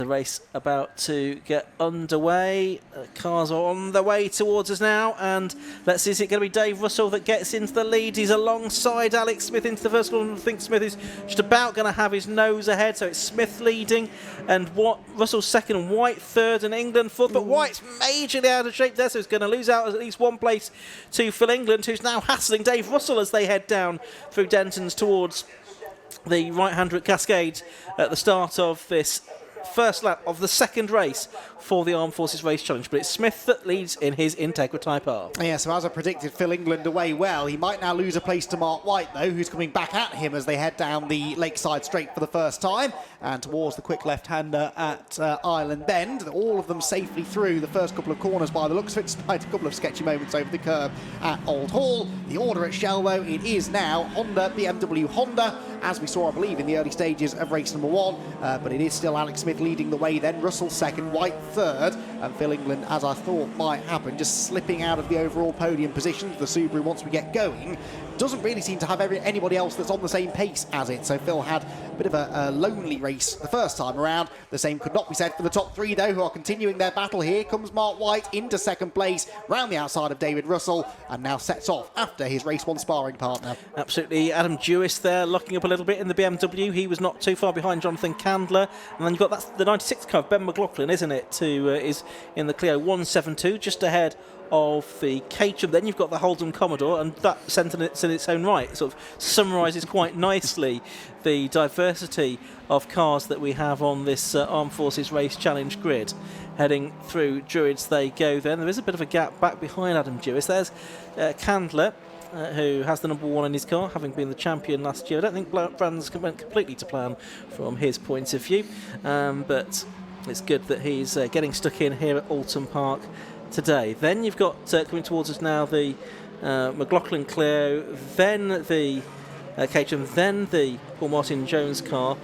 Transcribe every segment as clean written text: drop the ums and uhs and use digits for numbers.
race about to get underway. Cars are on the way towards us now, and let's see, is it going to be Dave Russell that gets into the lead? He's alongside Alex Smith into the first corner. I think Smith is just about going to have his nose ahead, so it's Smith leading, and Russell's second, and White third, and England fourth, but White's majorly out of shape there, so he's going to lose out at least one place to Phil England, who's now hassling Dave Russell as they head down through Denton's towards the right-hand Cascade at the start of this first lap of the second race for the Armed Forces Race Challenge, but it's Smith that leads in his Integra Type R. Yeah, so as I predicted, Phil England away well. He might now lose a place to Mark White, though, who's coming back at him as they head down the Lakeside Straight for the first time and towards the quick left-hander at Island Bend. All of them safely through the first couple of corners by the looks of it, despite a couple of sketchy moments over the curb at Old Hall. The order at Shell, though, it is now Honda, BMW Honda, as we saw, I believe, in the early stages of race number one, but it is still Alex Smith leading the way, then Russell second, White third, and Phil England, as I thought might happen, just slipping out of the overall podium position. The Subaru, once we get going, doesn't really seem to have anybody else that's on the same pace as it, so Phil had a bit of a lonely race the first time around. The same could not be said for the top three, though, who are continuing their battle. Here comes Mark White into second place, round the outside of David Russell, and now sets off after his race one sparring partner. Absolutely, Adam Dewis there locking up a little bit in the BMW. He was not too far behind Jonathan Candler, and then you've got the 96 car of Ben McLaughlin, isn't it, who is in the Clio 172, just ahead of the Caterham. Then you've got the Holden Commodore, and that sentence in its own right sort of summarises quite nicely the diversity of cars that we have on this Armed Forces Race Challenge grid. Heading through Druids they go then. There is a bit of a gap back behind Adam Dewis. There's Candler, who has the number one in his car, having been the champion last year. I don't think Brands went completely to plan from his point of view, but it's good that he's getting stuck in here at Oulton Park today. Then you've got coming towards us now the McLaughlin Clio, then the Caterham, then the Paul Martin Jones car,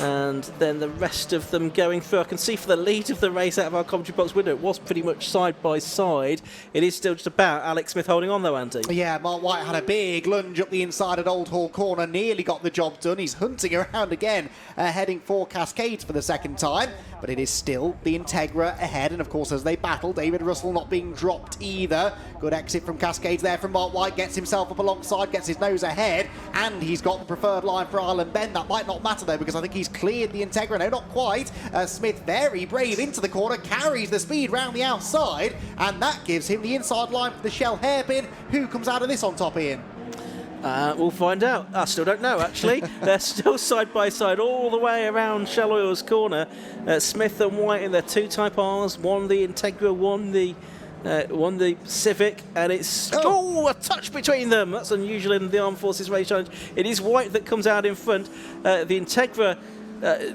and then the rest of them going through. I can see for the lead of the race out of our commentary box window, it was pretty much side by side. It is still just about Alex Smith holding on though, Andy. Yeah, Mark White had a big lunge up the inside at Old Hall Corner, nearly got the job done. He's hunting around again, heading for Cascades for the second time, but it is still the Integra ahead, and of course as they battle, David Russell not being dropped either. Good exit from Cascades there from Mark White, gets himself up alongside, gets his nose ahead, and he's got the preferred line for Island Bend. That might not matter though, because I think he's cleared the Integra. No, not quite. Smith, very brave into the corner, carries the speed round the outside, and that gives him the inside line for the Shell hairpin. Who comes out of this on top, Ian? We'll find out. I still don't know, actually. They're still side by side all the way around Shell Oil's corner. Smith and White in their two Type Rs, one the Integra, one the Civic, and it's a touch between them. That's unusual in the Armed Forces Race Challenge. It is White that comes out in front. The Integra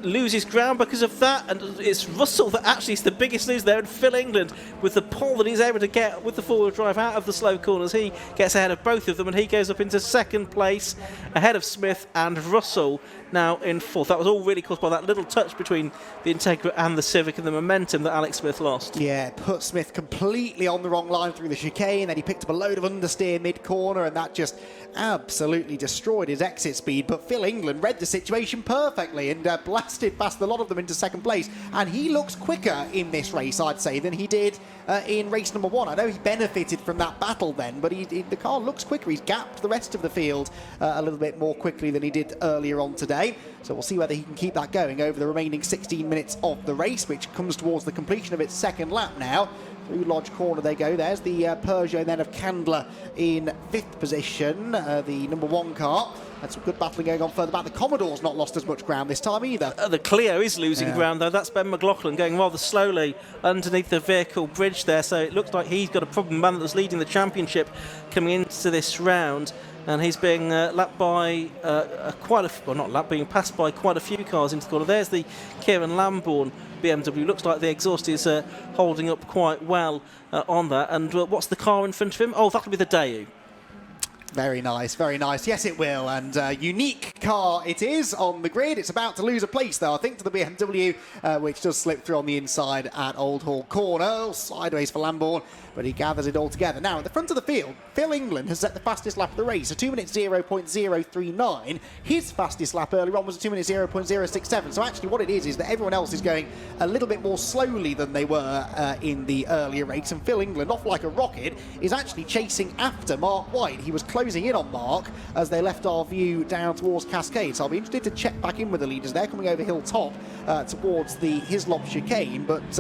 loses ground because of that, and it's Russell that actually is the biggest loser there, and Phil England with the pole that he's able to get with the four-wheel drive out of the slow corners, he gets ahead of both of them, and he goes up into second place ahead of Smith, and Russell now in fourth. That was all really caused by that little touch between the Integra and the Civic and the momentum that Alex Smith lost. Yeah, it put Smith completely on the wrong line through the chicane, then he picked up a load of understeer mid-corner, and that just absolutely destroyed his exit speed. But Phil England read the situation perfectly and blasted past a lot of them into second place, and he looks quicker in this race, I'd say, than he did in race number one. I know he benefited from that battle then, but the car looks quicker. He's gapped the rest of the field a little bit more quickly than he did earlier on today, so we'll see whether he can keep that going over the remaining 16 minutes of the race, which comes towards the completion of its second lap now. Through Lodge Corner they go. There's the Peugeot then of Candler in fifth position, the number one car. And some good battling going on further back. The Commodore's not lost as much ground this time either. The Clio is losing ground though. That's Ben McLaughlin going rather slowly underneath the vehicle bridge there, so it looks like he's got a problem. Man that was leading the championship coming into this round, and he's being lapped by being passed by quite a few cars into the corner. There's the Kieran Lambourne BMW. Looks like the exhaust is holding up quite well on that. And what's the car in front of him? Oh, that'll be the Daewoo. Very nice, very nice. Yes, it will. And unique car it is on the grid. It's about to lose a place, though, I think, to the BMW, which does slip through on the inside at Old Hall Corner. Sideways for Lambourne, but he gathers it all together. Now, at the front of the field, Phil England has set the fastest lap of the race, a 2 minutes 0.039. His fastest lap earlier on was a 2 minutes 0.067. So actually what it is that everyone else is going a little bit more slowly than they were in the earlier race. And Phil England, off like a rocket, is actually chasing after Mark White. He was closing in on Mark as they left our view down towards Cascade. So I'll be interested to check back in with the leaders. They're coming over Hilltop towards the Hislop chicane, but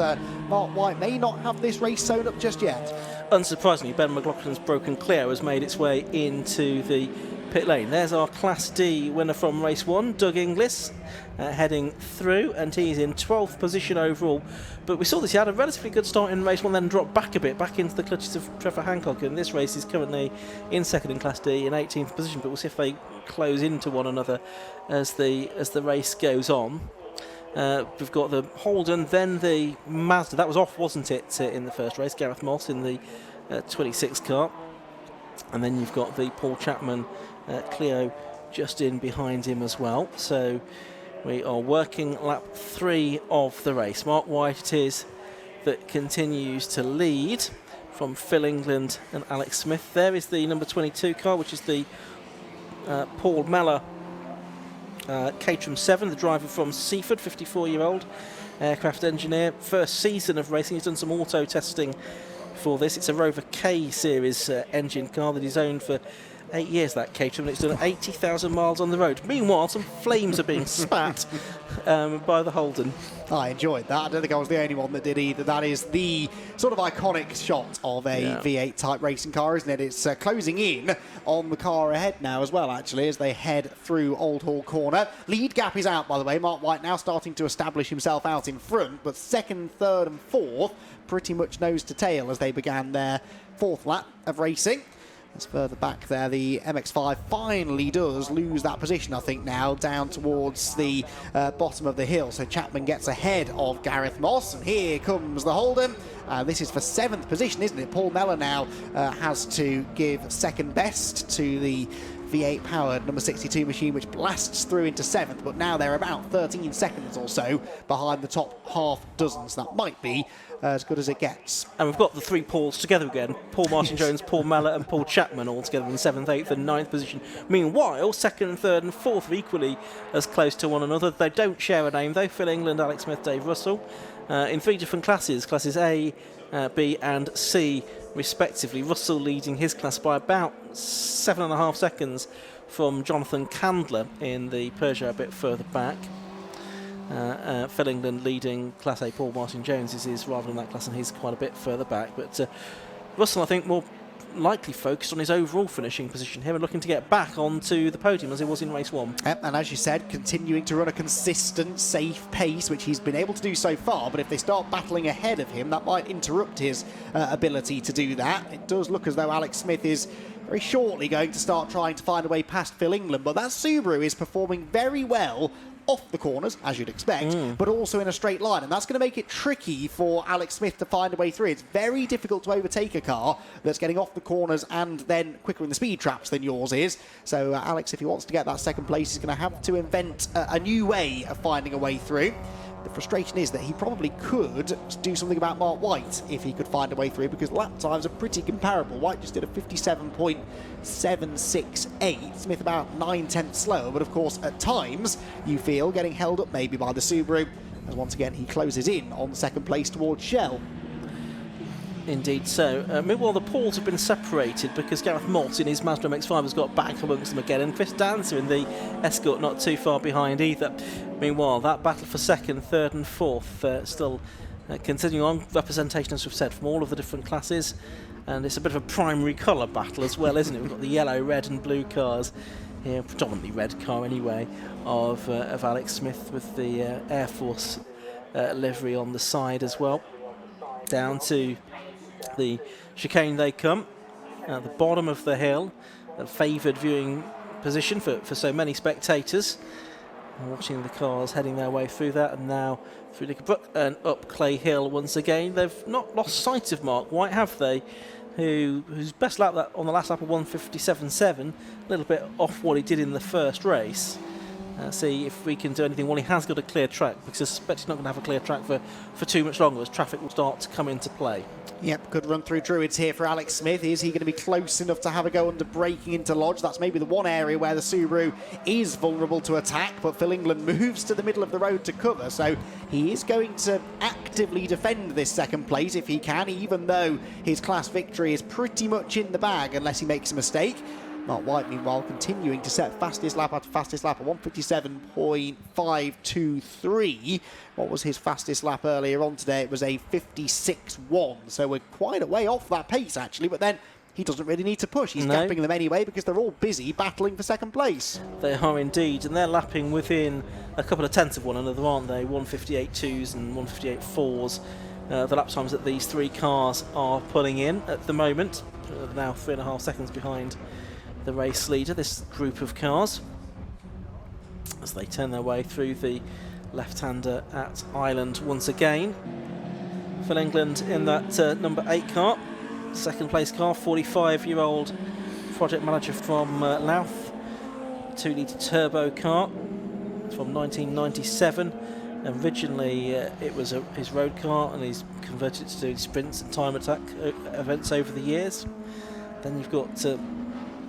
Mark White may not have this race sewn up just yet. Unsurprisingly, Ben McLaughlin's Broken Clear has made its way into the pit lane. There's our Class D winner from race 1, Doug Inglis, heading through, and he's in 12th position overall. But we saw this, he had a relatively good start in race 1, then dropped back a bit, back into the clutches of Trevor Hancock, and this race is currently in second in Class D in 18th position, but we'll see if they close into one another as the race goes on. We've got the Holden, then the Mazda. That was off, wasn't it, in the first race? Gareth Moss in the 26 car. And then you've got the Paul Chapman Clio just in behind him as well. So we are working lap 3 of the race. Mark White it is that continues to lead from Phil England and Alex Smith. There is the number 22 car, which is the Paul Mellor Caterham 7, the driver from Seaford, 54-year-old aircraft engineer. First season of racing, he's done some auto testing for this. It's a Rover K series engine car that he's owned for 8 years, that Caterham, and it's done 80,000 miles on the road. Meanwhile, some flames are being spat by the Holden. I enjoyed that. I don't think I was the only one that did either. That is the sort of iconic shot of a V8 type racing car, isn't it? It's closing in on the car ahead now as well, actually, as they head through Old Hall Corner. Lead gap is out, by the way. Mark White now starting to establish himself out in front, but second, third and fourth pretty much nose to tail as they began their fourth lap of racing. As further back there, the MX-5 finally does lose that position, I think, now, down towards the bottom of the hill. So Chapman gets ahead of Gareth Moss, and here comes the Holden. This is for 7th position, isn't it? Paul Mellor now has to give second best to the V8 powered number 62 machine, which blasts through into 7th, but now they're about 13 seconds or so behind the top half dozen, so that might be as good as it gets. And we've got the 3 Pauls together again. Paul Martin-Jones, Paul Mellor and Paul Chapman all together in 7th, 8th and 9th position. Meanwhile, 2nd, 3rd and 4th are equally as close to one another. They don't share a name though. Phil England, Alex Smith, Dave Russell. In 3 different classes, classes A, B and C respectively. Russell leading his class by about 7.5 seconds from Jonathan Candler in the Peugeot a bit further back. Phil England leading Class A. Paul Martin-Jones is rather than that class, and he's quite a bit further back. But Russell, I think, more likely focused on his overall finishing position here and looking to get back onto the podium as he was in race 1. And as you said, continuing to run a consistent, safe pace, which he's been able to do so far. But if they start battling ahead of him, that might interrupt his ability to do that. It does look as though Alex Smith is very shortly going to start trying to find a way past Phil England. But that Subaru is performing very well off the corners, as you'd expect, but also in a straight line, and that's going to make it tricky for Alex Smith to find a way through. It's very difficult to overtake a car that's getting off the corners and then quicker in the speed traps than yours is. So Alex, if he wants to get that second place, he's going to have to invent a new way of finding a way through. The frustration is that he probably could do something about Mark White if he could find a way through, because lap times are pretty comparable. White just did a 57.768, Smith about 9/10 slower, but of course at times you feel getting held up maybe by the Subaru, as once again he closes in on second place towards Shell. Indeed so. Meanwhile, the Pauls have been separated because Gareth Moss in his Mazda MX-5 has got back amongst them again, and Chris Dancer in the Escort not too far behind either. Meanwhile, that battle for 2nd, 3rd and 4th still continuing on. Representation, as we've said, from all of the different classes, and it's a bit of a primary colour battle as well, isn't it? We've got the yellow, red and blue cars here, predominantly red car anyway, of Alex Smith with the Air Force livery on the side as well. Down to the chicane they come, at the bottom of the hill, a favoured viewing position for so many spectators. Watching the cars heading their way through that, and now through Licker Brook and up Clay Hill once again. They've not lost sight of Mark White, have they? whose best lap on the last lap of 1:57.7, a little bit off what he did in the first race. See if we can do anything. Well, he has got a clear track, because I suspect he's not going to have a clear track for too much longer, as traffic will start to come into play. Yep, good run through Druids here for Alex Smith. Is he going to be close enough to have a go under braking into Lodge? That's maybe the one area where the Subaru is vulnerable to attack, but Phil England moves to the middle of the road to cover, so he is going to actively defend this second place if he can, even though his class victory is pretty much in the bag unless he makes a mistake. Mark White, meanwhile, continuing to set fastest lap after fastest lap at 1:57.523. What was his fastest lap earlier on today? It was a 56.1, so we're quite a way off that pace, actually, but then he doesn't really need to push. He's gapping them anyway because they're all busy battling for second place. They are indeed, and they're lapping within a couple of tenths of one another, aren't they? 1:58.2s and 1:58.4s. The lap times that these three cars are pulling in at the moment, now 3.5 seconds behind the race leader, this group of cars, as they turn their way through the left-hander at Island once again. Phil England in that number 8 car, second place car, 45-year-old project manager from Louth, 2-litre turbo car from 1997. Originally it was his road car, and he's converted to doing sprints and time attack events over the years. Then you've got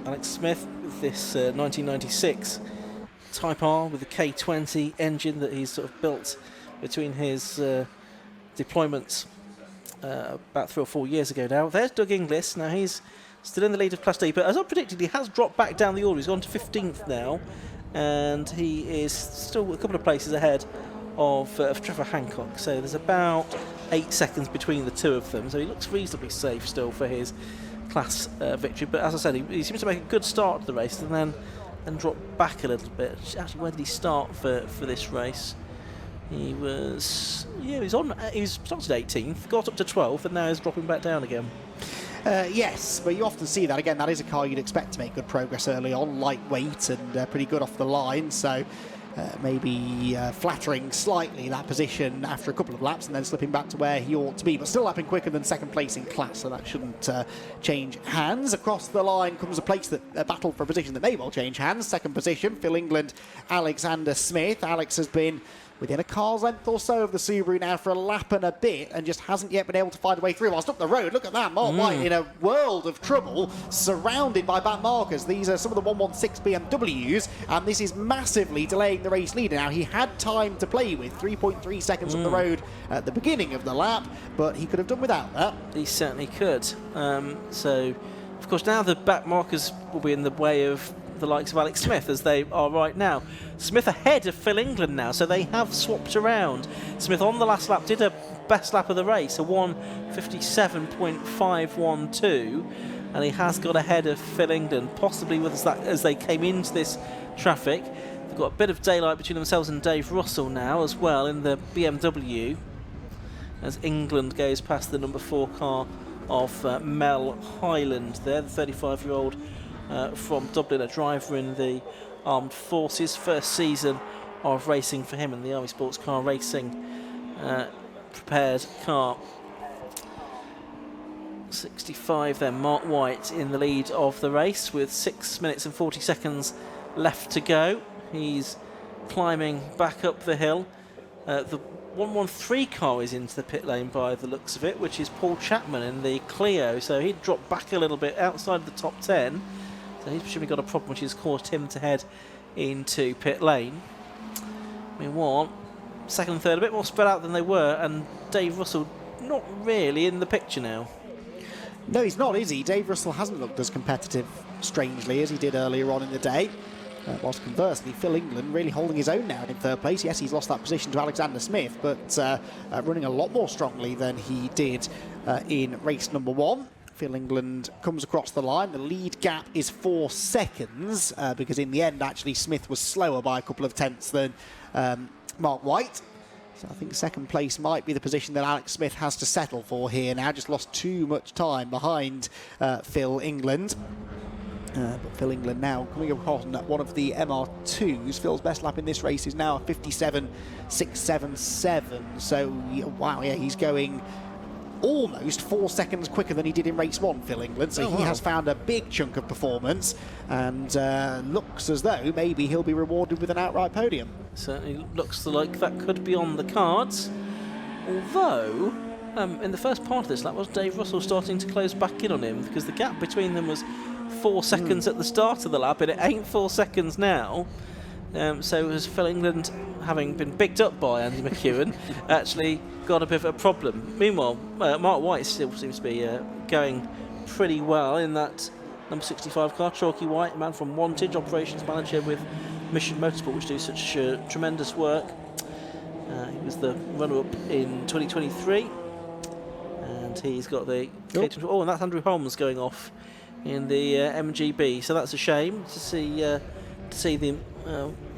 Alex Smith with this 1996 Type R with the K20 engine that he's sort of built between his deployments about 3 or 4 years ago now. There's Doug Inglis. Now he's still in the lead of Class D, but as I predicted, he has dropped back down the order. He's gone to 15th now, and he is still a couple of places ahead of Trevor Hancock. So there's about 8 seconds between the two of them. So he looks reasonably safe still for his class victory, but as I said, he seems to make a good start to the race and then drop back a little bit. Actually, where did he start for this race? He started 18th, got up to 12th, and now he's dropping back down again. Yes, but you often see that. Again, that is a car you'd expect to make good progress early on, lightweight and pretty good off the line, so maybe flattering slightly that position after a couple of laps and then slipping back to where he ought to be, but still lapping quicker than second place in class, so that shouldn't change hands. Across the line comes a place that battle for a position that may well change hands. Second position, Phil England, Alexander Smith. Alex has been within a car's length or so of the Subaru now for a lap and a bit, and just hasn't yet been able to find a way through. Whilst up the road, look at that, Mark White in a world of trouble, surrounded by back markers. These are some of the 116 BMWs, and this is massively delaying the race leader. Now, he had time to play with, 3.3 seconds up the road at the beginning of the lap, but he could have done without that. He certainly could. So, of course, now the back markers will be in the way of the likes of Alex Smith, as they are right now. Smith ahead of Phil England now, so they have swapped around. Smith on the last lap did a best lap of the race, a 1:57.512, and he has got ahead of Phil England, possibly with that as they came into this traffic. They've got a bit of daylight between themselves and Dave Russell now as well in the BMW, as England goes past the number 4 car of Mel Highland there, the 35-year-old from Dublin, a driver in the Armed Forces. First season of racing for him in the Army Sports Car Racing prepared car. 65 then, Mark White in the lead of the race with 6 minutes and 40 seconds left to go. He's climbing back up the hill. The 113 car is into the pit lane by the looks of it, which is Paul Chapman in the Clio, so he dropped back a little bit outside of the top 10. So he's presumably got a problem which has caused him to head into pit lane. Meanwhile, second and third a bit more spread out than they were, and Dave Russell not really in the picture now. No, he's not, is he? Dave Russell hasn't looked as competitive, strangely, as he did earlier on in the day. Whilst conversely, Phil England really holding his own now in third place. Yes, he's lost that position to Alexander Smith, but running a lot more strongly than he did in race number 1. Phil England comes across the line. The lead gap is 4 seconds, because in the end, actually, Smith was slower by a couple of tenths than Mark White. So I think second place might be the position that Alex Smith has to settle for here now. Just lost too much time behind Phil England. But Phil England now coming across on one of the MR2s. Phil's best lap in this race is now a 57.677. So, wow, yeah, he's going almost 4 seconds quicker than he did in race 1, Phil England. So he has found a big chunk of performance and looks as though maybe he'll be rewarded with an outright podium. Certainly looks like that could be on the cards. Although, in the first part of this lap, was Dave Russell starting to close back in on him, because the gap between them was 4 seconds at the start of the lap, and it ain't 4 seconds now. So as Phil England, having been picked up by Andy McEwen, actually got a bit of a problem. Meanwhile, Mark White still seems to be going pretty well in that number 65 car. Chalky White, man from Wantage, operations manager with Mission Motorsport, which do such tremendous work. He was the runner-up in 2023, and he's got the... Oh, and that's Andrew Holmes going off in the MGB, so that's a shame to see the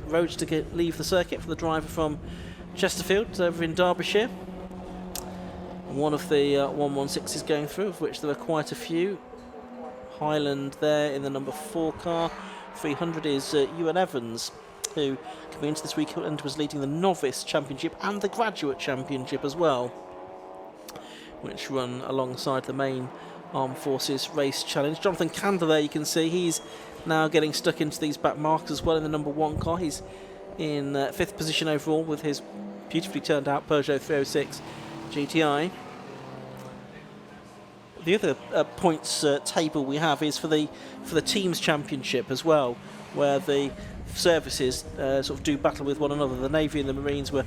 roads to leave the circuit for the driver from Chesterfield over in Derbyshire. And one of the 116s going through, of which there were quite a few. Highland there in the number 4 car. 300 is Ewan Evans, who coming into this weekend was leading the Novice Championship and the Graduate Championship as well, which run alongside the main Armed Forces Race Challenge. Jonathan Candler there, you can see he's now getting stuck into these back marks as well in the number 1 car. He's in 5th position overall with his beautifully turned out Peugeot 306 GTI. The other points table we have is for the teams championship as well, where the services sort of do battle with one another. The Navy and the Marines were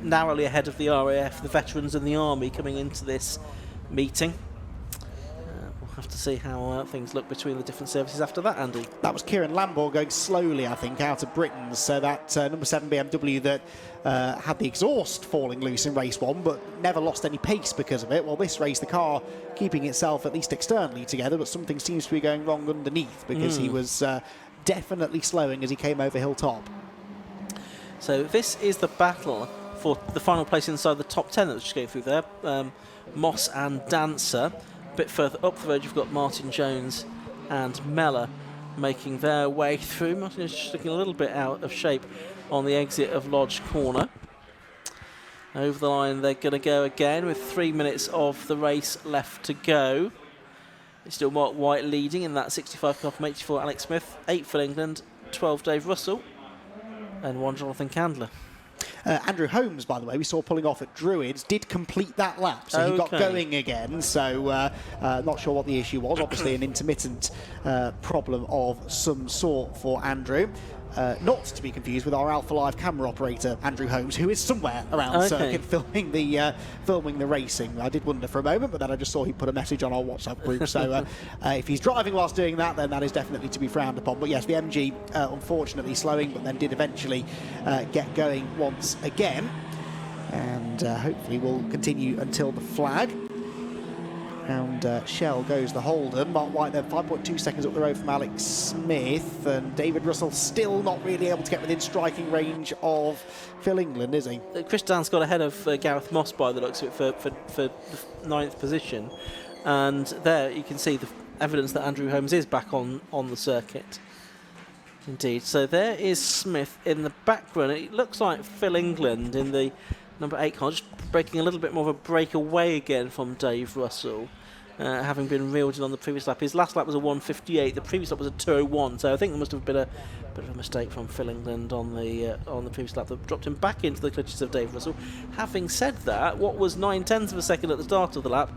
narrowly ahead of the RAF, the Veterans and the Army coming into this meeting. We'll have to see how things look between the different services after that, Andy. That was Kieran Lambour going slowly, I think, out of Britain. So that number 7 BMW that had the exhaust falling loose in race 1, but never lost any pace because of it. Well, this race, the car keeping itself at least externally together, but something seems to be going wrong underneath, because he was definitely slowing as he came over hilltop. So this is the battle for the final place inside the top 10 that was just going through there. Moss and Dancer. A bit further up the road, you've got Martin Jones and Mellor making their way through. Martin is just looking a little bit out of shape on the exit of Lodge Corner. Over the line they're going to go again with 3 minutes of the race left to go. It's still Mark White leading in that 65 car from 84 Alex Smith, 8 for England, 12 Dave Russell, and 1 Jonathan Candler. Andrew Holmes, by the way, we saw pulling off at Druids, did complete that lap, so he got going again. So not sure what the issue was. Obviously an intermittent problem of some sort for Andrew. Not to be confused with our Alpha Live camera operator, Andrew Holmes, who is somewhere around the circuit filming the racing. I did wonder for a moment, but then I just saw he put a message on our WhatsApp group. So if he's driving whilst doing that, then that is definitely to be frowned upon. But yes, the MG unfortunately slowing, but then did eventually get going once again. And hopefully will continue until the flag. And Shell goes the Holden. Mark White then 5.2 seconds up the road from Alex Smith, and David Russell still not really able to get within striking range of Phil England, is he? Chris Dan's got ahead of Gareth Moss by the looks of it for the 9th position, and there you can see the evidence that Andrew Holmes is back on the circuit. Indeed. So there is Smith in the background. It looks like Phil England in the number 8 car, just breaking a little bit more of a breakaway again from Dave Russell, having been reeled in on the previous lap. His last lap was a 1:58, the previous lap was a 2:01, so I think there must have been a bit of a mistake from Phil England on the previous lap that dropped him back into the clutches of Dave Russell. Having said that, what was 9/10 of a second at the start of the lap,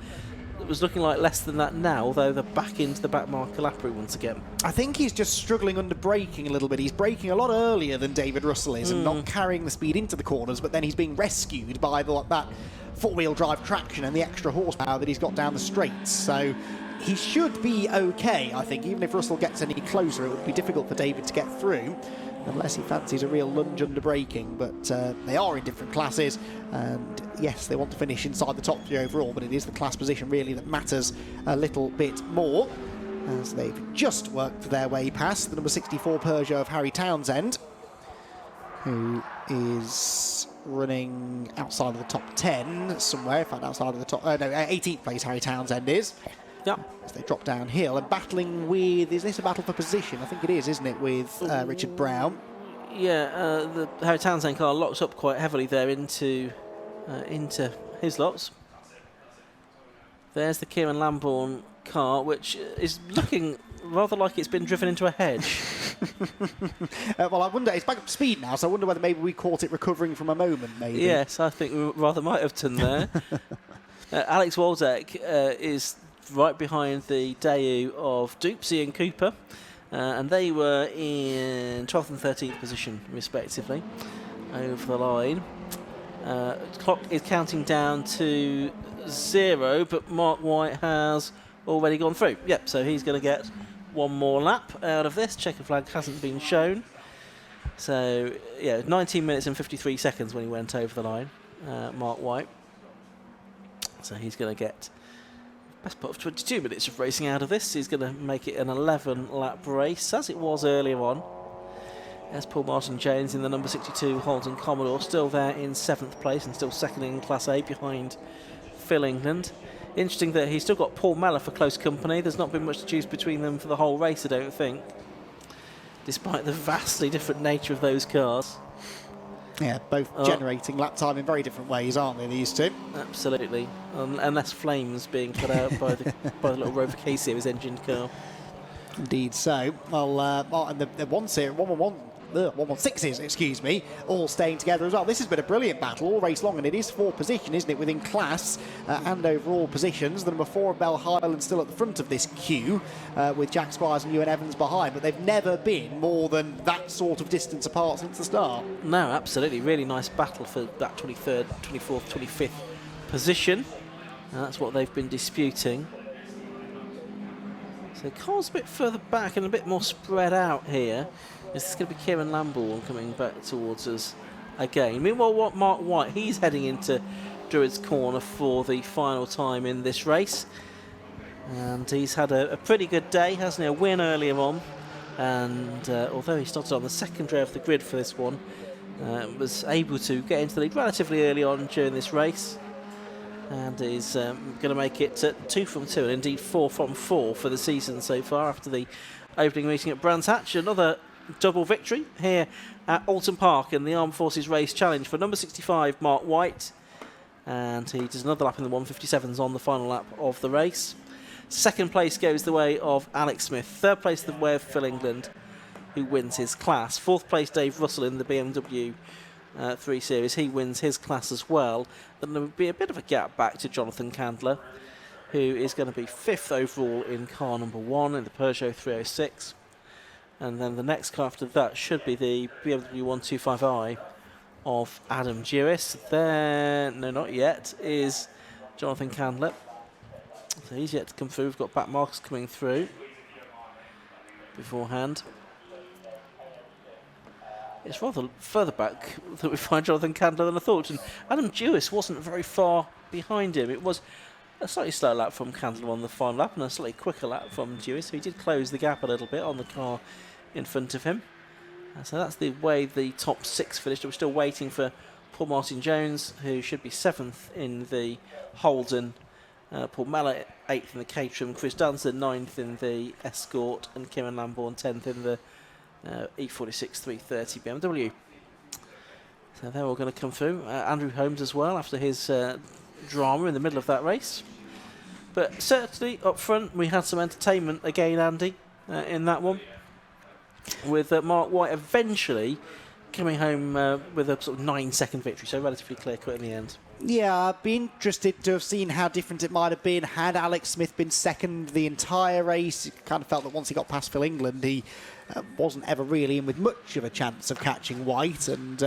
it was looking like less than that now, although they're back into the back marker lappery once again. I think he's just struggling under braking a little bit. He's braking a lot earlier than David Russell is and not carrying the speed into the corners, but then he's being rescued by that four-wheel drive traction and the extra horsepower that he's got down the straights. So he should be okay, I think. Even if Russell gets any closer, it would be difficult for David to get through, unless he fancies a real lunge under braking. But they are in different classes, and yes, they want to finish inside the top 3 overall, but it is the class position really that matters a little bit more, as they've just worked their way past the number 64 Peugeot of Harry Townsend, who is running outside of the top 10 somewhere. In fact, outside of the top... 18th place Harry Townsend is. Yep. As they drop downhill and battling with... Is this a battle for position? I think it is, isn't it, with Richard Brown? Yeah, the Harry Townsend car locks up quite heavily there into his lots. There's the Kieran Lambourne car, which is looking rather like it's been driven into a hedge. Well, I wonder, it's back up to speed now, so I wonder whether maybe we caught it recovering from a moment, maybe. Yes, I think we rather might have done there. Alex Waldeck is right behind the Daewoo of Dupsy and Cooper, and they were in 12th and 13th position, respectively, over the line. Clock is counting down to 0, but Mark White has already gone through. Yep, so he's going to get one more lap out of this. Checker flag hasn't been shown. So, yeah, 19 minutes and 53 seconds when he went over the line, Mark White. So he's going to get best part of 22 minutes of racing out of this. He's going to make it an 11-lap race, as it was earlier on. There's Paul Martin Jones in the number 62 Oulton Commodore, still there in 7th place and still second in Class A behind Phil England. Interesting that he's still got Paul Mellor for close company. There's not been much to choose between them for the whole race, I don't think, despite the vastly different nature of those cars. Yeah, both generating lap time in very different ways, aren't they, these two? Absolutely, unless flames being put out by the little Rover K Series engined car. Indeed so. Well, Martin, the 116s, excuse me, all staying together as well. This has been a brilliant battle all race long, and it is for position, isn't it, within class and overall positions. The number 4 of Bell Highland still at the front of this queue, with Jack Squires and Ewan Evans behind, but they've never been more than that sort of distance apart since the start. No, absolutely. Really nice battle for that 23rd, 24th, 25th position. That's what they've been disputing. So cars a bit further back and a bit more spread out here. Is this going to be Kieran Lambourne coming back towards us again? Meanwhile, Mark White, he's heading into Druids Corner for the final time in this race. And he's had a pretty good day, hasn't he? A win earlier on. And although he started on the secondary of the grid for this one, was able to get into the lead relatively early on during this race. And is going to make it 2 from 2, and indeed 4 from 4 for the season so far after the opening meeting at Brands Hatch. Another double victory here at Oulton Park in the Armed Forces Race Challenge for number 65, Mark White. And he does another lap in the 157s on the final lap of the race. Second place goes the way of Alex Smith. Third place the way of Phil England, who wins his class. Fourth place Dave Russell in the BMW 3 Series. He wins his class as well. Then there will be a bit of a gap back to Jonathan Candler, who is going to be 5th overall in car number 1 in the Peugeot 306. And then the next car after that should be the BMW 125i of Adam Jewis. There, no, not yet, is Jonathan Candler. So he's yet to come through. We've got back marks coming through beforehand. It's rather further back that we find Jonathan Candler than I thought. And Adam Jewis wasn't very far behind him. It was a slightly slower lap from Candler on the final lap and a slightly quicker lap from Jewis. So he did close the gap a little bit on the car in front of him. So that's the way the top 6 finished. We're still waiting for Paul Martin Jones, who should be 7th in the Holden. Paul Mellor 8th in the Caterham. Chris Dunson 9th in the Escort. And Kieran Lambourne 10th in the E46 330 BMW. So they're all going to come through. Andrew Holmes as well after his drama in the middle of that race. But certainly up front we had some entertainment again, Andy, in that one, with Mark White eventually coming home with a sort of 9-second victory, so relatively clear cut in the end. Yeah, I'd be interested to have seen how different it might have been had Alex Smith been second the entire race. It kind of felt that once he got past Phil England, he wasn't ever really in with much of a chance of catching White, and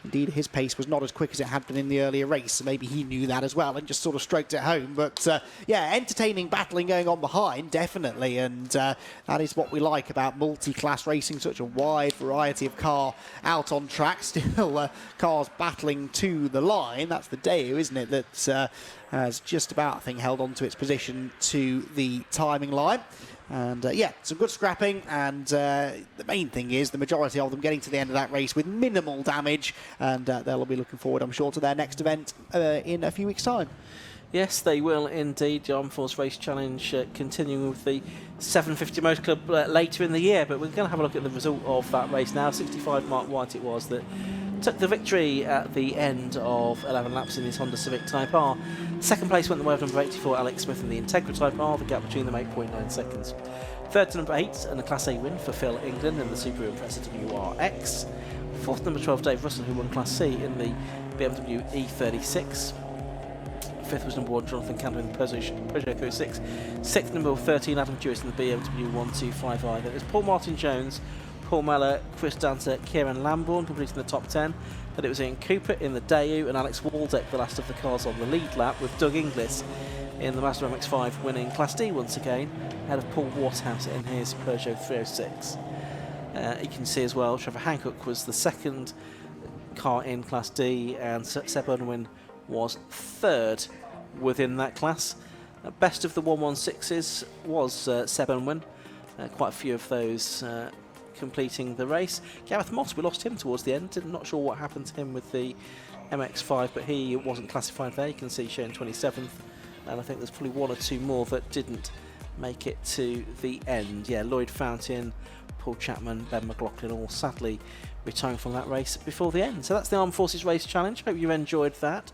indeed his pace was not as quick as it had been in the earlier race, so maybe he knew that as well and just sort of stroked it home. But yeah, entertaining battling going on behind, definitely, and that is what we like about multi-class racing, such a wide variety of car out on track, still cars battling to the line. That's the Daewoo, isn't it, that has just about, I think, held on to its position to the timing line. And yeah, some good scrapping, and the main thing is the majority of them getting to the end of that race with minimal damage, and they'll be looking forward, I'm sure, to their next event in a few weeks' time. Yes, they will indeed. The Armed Force Race Challenge continuing with the 750 Motor Club later in the year, but we're going to have a look at the result of that race now. 65 Mark White it was that took the victory at the end of 11 laps in his Honda Civic Type R. Second place went the way of number 84, Alex Smith in the Integra Type R, the gap between them 8.9 seconds. Third to number 8, and a Class A win for Phil England in the Super Impreza WRX. Fourth, number 12, Dave Russell, who won Class C in the BMW E36. Fifth was number 1, Jonathan Candler in the Peugeot 36. Sixth, number 13, Adam Jewis in the BMW 125i. Then it was Paul Martin Jones, Paul Meller, Chris Dancer, Kieran Lambourne completing the top 10. Then it was Ian Cooper in the Daewoo and Alex Waldeck, the last of the cars on the lead lap, with Doug Inglis in the Mazda MX-5 winning Class D once again, ahead of Paul Waterhouse in his Peugeot 306. You can see as well, Trevor Hancock was the second car in Class D, and Seb Unwin was third within that class. Best of the 116s was Seb Unwin, quite a few of those completing the race. Gareth Moss, we lost him towards the end, not sure what happened to him with the MX-5, but he wasn't classified there. You can see showing 27th, and I think there's probably one or two more that didn't make it to the end. Yeah, Lloyd Fountain, Paul Chapman, Ben McLaughlin all sadly retiring from that race before the end. So that's the Armed Forces Race Challenge. Hope you enjoyed that.